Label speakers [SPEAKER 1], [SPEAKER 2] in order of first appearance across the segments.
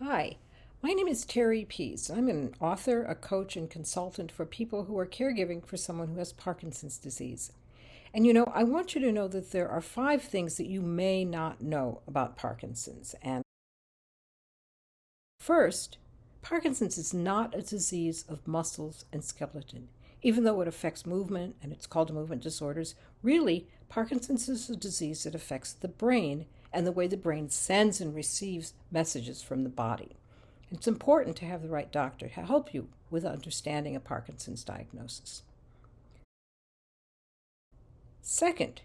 [SPEAKER 1] Hi, my name is Terry Pease. I'm an author, a coach, and consultant for people who are caregiving for someone who has Parkinson's disease. And I want you to know that there are 5 things that you may not know about Parkinson's. And first, Parkinson's is not a disease of muscles and skeleton. Even though it affects movement and it's called movement disorders, really, Parkinson's is a disease that affects the brain and the way the brain sends and receives messages from the body. It's important to have the right doctor to help you with understanding a Parkinson's diagnosis. Second,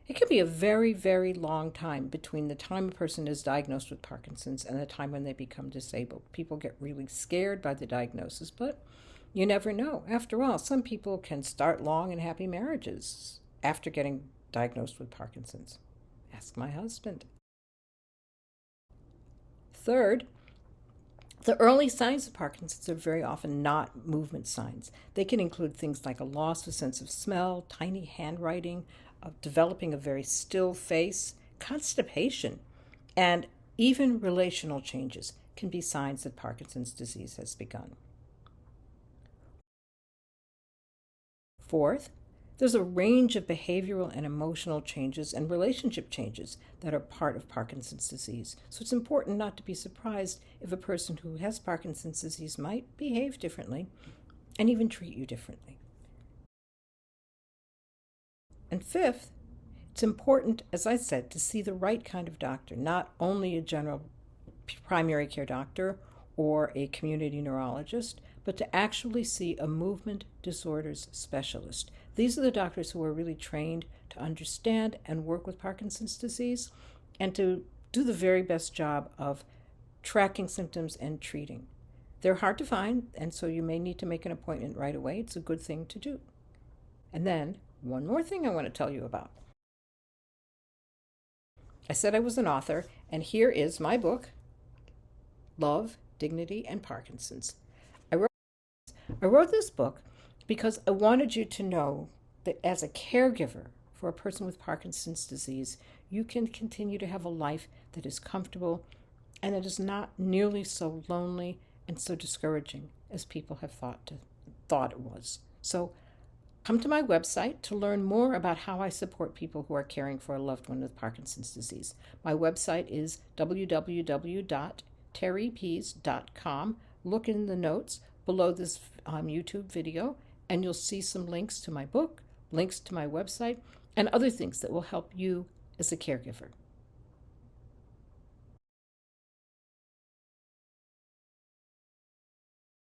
[SPEAKER 1] it can be a very, very long time between the time a person is diagnosed with Parkinson's and the time when they become disabled. People get really scared by the diagnosis, but you never know. After all, some people can start long and happy marriages after getting diagnosed with Parkinson's. Ask my husband. Third, the early signs of Parkinson's are very often not movement signs. They can include things like a loss of sense of smell, tiny handwriting, developing a very still face, constipation, and even relational changes can be signs that Parkinson's disease has begun. Fourth, there's a range of behavioral and emotional changes and relationship changes that are part of Parkinson's disease. So it's important not to be surprised if a person who has Parkinson's disease might behave differently and even treat you differently. And fifth, it's important, as I said, to see the right kind of doctor, not only a general primary care doctor or a community neurologist, but to actually see a movement disorders specialist. These are the doctors who are really trained to understand and work with Parkinson's disease and to do the very best job of tracking symptoms and treating. They're hard to find, and so you may need to make an appointment right away. It's a good thing to do. And then, one more thing I want to tell you about. I said I was an author, and here is my book, Love, Dignity, and Parkinson's. I wrote this book because I wanted you to know that as a caregiver for a person with Parkinson's disease, you can continue to have a life that is comfortable and that is not nearly so lonely and so discouraging as people have thought it was. So come to my website to learn more about how I support people who are caring for a loved one with Parkinson's disease. My website is www.terrypease.com. Look in the notes below this YouTube video, and you'll see some links to my book, links to my website, and other things that will help you as a caregiver.